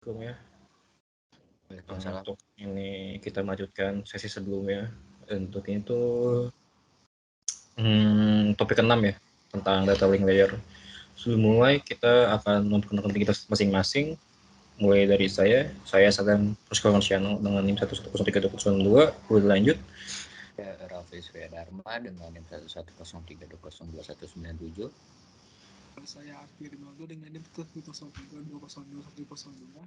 Assalamualaikum ya. Waalaikumsalam. Untuk ini kita lanjutkan sesi sebelumnya. Untuk ini tuh topik ke-6 ya, tentang data link layer. Sebelum mulai kita akan memperkenalkan diri kita masing-masing. Mulai dari saya Sagan Puskal Marciano dengan NIM 1103202. Boleh lanjut. Ya, Raffi Surya Dharma dengan NIM 11030202197. Saya Akhi Rinaldo dengan NIM 11032020102.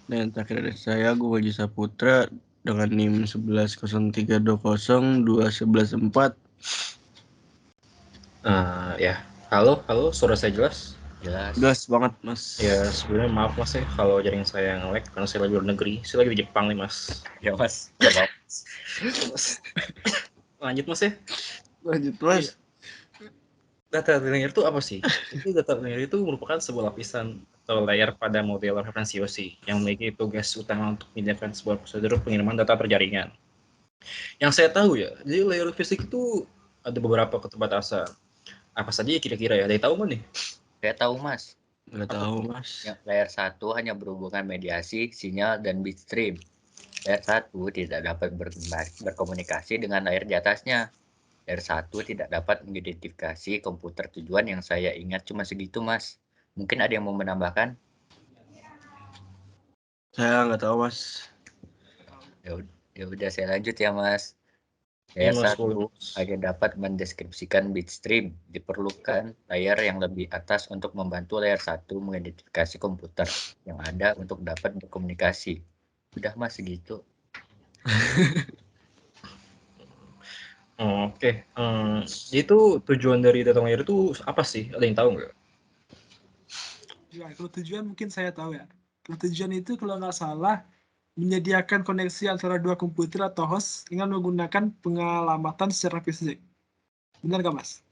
Dan terakhir ada saya Guwaji Saputra dengan NIM 1103202114. Ya, halo, suara saya jelas? Jelas banget, Mas. Ya, sebenarnya maaf Mas ya kalau jaringan saya nge-lag karena saya lagi luar negeri. Saya lagi di Jepang nih Mas. Ya Mas, coba. Lanjut Mas ya. Lanjut, Mas. Data layer itu apa sih? Itu data layer itu merupakan sebuah lapisan atau layer pada model referensi OSI yang memiliki tugas utama untuk menyediakan sebuah prosedur pengiriman data terjaringan. Yang saya tahu ya, jadi layer fisik itu ada beberapa keterbatasan. Apa saja ya kira-kira ya? Ada yang tahu nggak nih? Saya tahu Mas. Nggak tahu, Mas. Yang layer 1 hanya berhubungan mediasi, sinyal, dan bitstream. Layer 1 tidak dapat berkomunikasi dengan layer di atasnya. Layer 1 tidak dapat mengidentifikasi komputer tujuan. Yang saya ingat cuma segitu Mas. Mungkin ada yang mau menambahkan? Saya nggak tahu, Mas. Ya udah saya lanjut ya Mas. Iya, Layer Mas, 1 hanya dapat mendeskripsikan bitstream. Diperlukan layer yang lebih atas untuk membantu layer 1 mengidentifikasi komputer yang ada untuk dapat berkomunikasi. Udah Mas segitu. Oke. Itu tujuan dari data layer itu apa sih? Ada yang tahu nggak? Ya, kalau tujuan mungkin saya tahu ya. Kalau tujuan itu kalau nggak salah menyediakan koneksi antara dua komputer atau host dengan menggunakan pengalamatan secara fisik. Benar nggak Mas?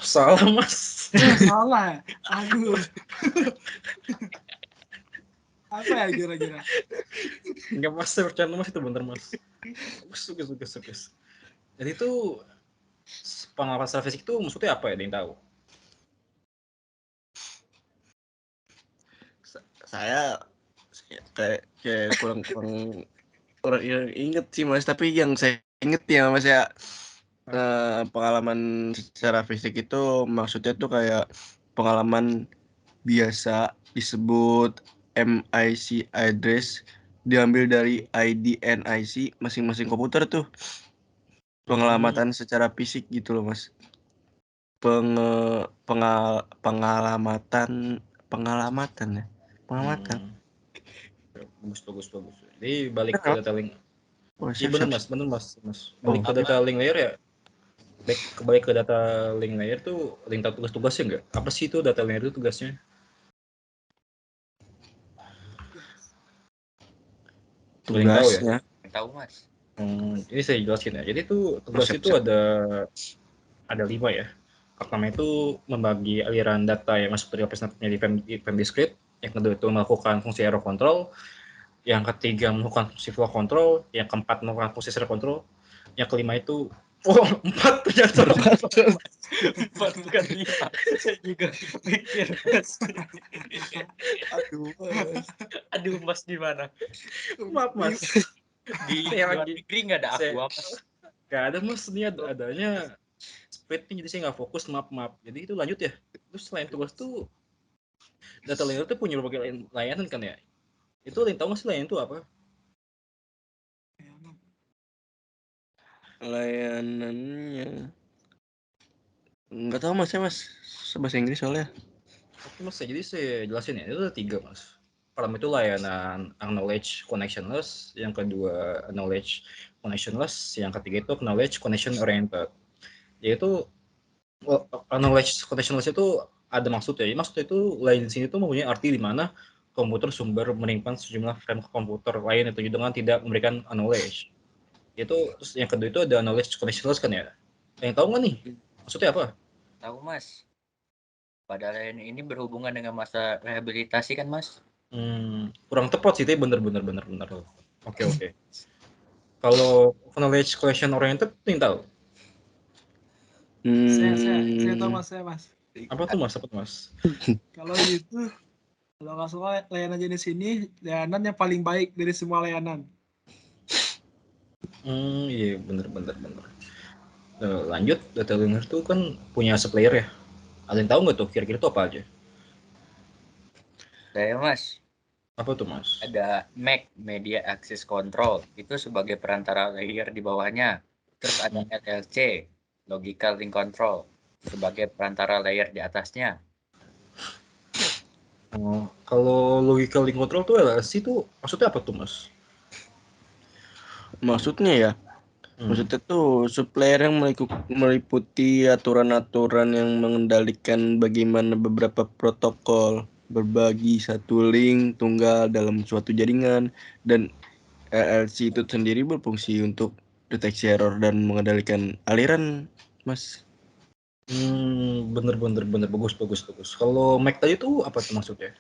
Salah Mas. Salah ya? Aduh. Apa ya kira-kira? Nggak Mas, saya bercanda Mas, itu bener Mas. Bagus. Jadi itu pengalaman secara fisik itu maksudnya apa ya? Ada yang tahu? Saya kayak kurang inget sih, Mas. Tapi yang saya inget ya, Mas ya, pengalaman secara fisik itu maksudnya tuh kayak pengalaman biasa disebut MIC address, diambil dari ID NIC masing-masing komputer tuh. Pengelamatan secara fisik gitu loh, Mas. Pengalamatan ya. Pengamatan. Bagus. Jadi balik ke data link. Oh, Iya bener Mas. Balik ke Apa? data link layer ya. Balik ke data link layer tuh link tahu tugas-tugasnya nggak? Apa sih itu data layer itu tugasnya? Tugasnya. Tahu Mas. Ini saya jelasin ya. Jadi itu tugas itu ada 5 ya. Pertama itu membagi aliran data yang masuk dari lapisan menjadi frame discrete. Yang kedua itu melakukan fungsi error control. Yang ketiga melakukan fungsi flow control. Yang keempat melakukan fungsi serial control. Yang kelima itu 4 ternyata. 4 bukan 5. Saya juga pikir Mas. Aduh Mas gimana? Maaf Mas. Di luar negeri nggak ada aku Mas. Gak ada Mas, ini adanya split nih, jadi saya nggak fokus, maaf. Jadi itu lanjut ya. Terus selain tugas tuh data layer tuh punya berbagai layanan kan ya. Itu ada yang tahu nggak sih layanan itu apa? Layanannya nggak tahu Mas ya, Mas. Bahasa Inggris soalnya. Oke Mas, jadi saya jelasin ya. Itu ada 3 Mas. Pertama itu layanan acknowledge connectionless, yang kedua acknowledge connectionless, yang ketiga itu acknowledge connection oriented. Yaitu acknowledge connectionless itu ada maksudnya. Maksudnya itu lain di sini tuh mempunyai arti di mana komputer sumber menyimpan sejumlah frame komputer lain itu dengan tidak memberikan acknowledge. Itu terus yang kedua itu ada knowledge connectionless kan ya. Yang tahu nggak nih? Maksudnya apa? Tahu Mas. Padahal ini berhubungan dengan masa rehabilitasi kan Mas? Kurang tepat sih, tapi bener. Oke. Kalau knowledge collection oriented, yang tahu? Saya tahu Mas, Apa tuh Mas? Apa tuh Mas? Kalau itu Kalau nggak salah layanan jenis ini layanan yang paling baik dari semua layanan. Iya bener. Lanjut, data liner tuh kan punya supplier ya. Ada yang tahu nggak tuh kira-kira tuh apa aja? Saya Mas, Apa tuh Mas? ada MAC, Media Access Control, itu sebagai perantara layer di bawahnya. Terus ada LLC, Logical Link Control, sebagai perantara layer di atasnya. Kalau logical link control tuh LLC tuh maksudnya apa tuh Mas? Maksudnya ya, maksudnya tuh supplier yang meliputi aturan-aturan yang mengendalikan bagaimana beberapa protokol berbagi satu link tunggal dalam suatu jaringan, dan LLC itu sendiri berfungsi untuk deteksi error dan mengendalikan aliran, Mas. Bener bagus. Kalau Mac tadi tuh apa tuh maksudnya?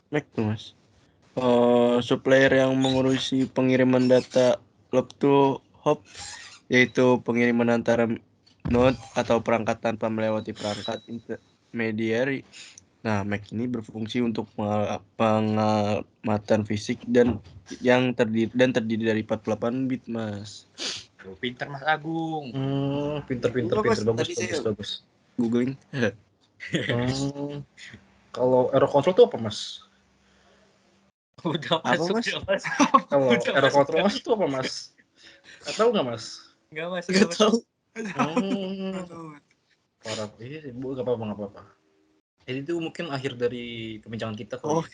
Mac tuh, Mas. Supplier yang mengurusi pengiriman data loop to hop, yaitu pengiriman antara node atau perangkat tanpa melewati perangkat intermediary. Nah, Mac ini berfungsi untuk pengamatan fisik dan terdiri dari 48 bit, Mas. Tuh, pinter Mas Agung. Pinter. Mas, Bagus. tadi saya googling. Kalau error control tuh apa Mas? Udah Apa, masuk Mas? ya Mas. Kalau Udah error masuk. control Mas itu apa Mas? Tahu nggak Mas? Enggak Mas. Nggak tahu. Aduh. Parah. Iya sih, Bu, nggak apa-apa. Jadi itu mungkin akhir dari pembincangan kita kali. Oh.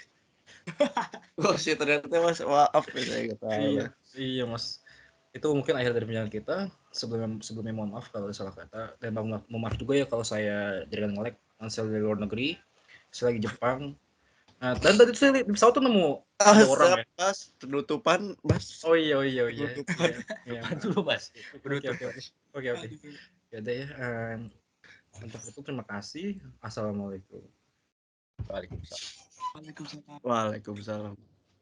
Oh sih, ternyata Mas, maaf ya, saya nggak tahu. Iya Mas. Itu mungkin akhir dari pembincangan kita. Sebelumnya mohon maaf kalau ada salah kata, dan mohon maaf juga ya kalau saya jaringan nge-lag dari luar negeri. Saya lagi Jepang. Nah, dan tadi saya di pesawat tuh nemu ada orang ya. Mas, penutupan, Mas. Oh iya. Iya. Depan dulu Mas. Oke. Ya udah ya. Untuk itu terima kasih. Assalamualaikum. Waalaikumsalam. Waalaikumsalam. Waalaikumsalam.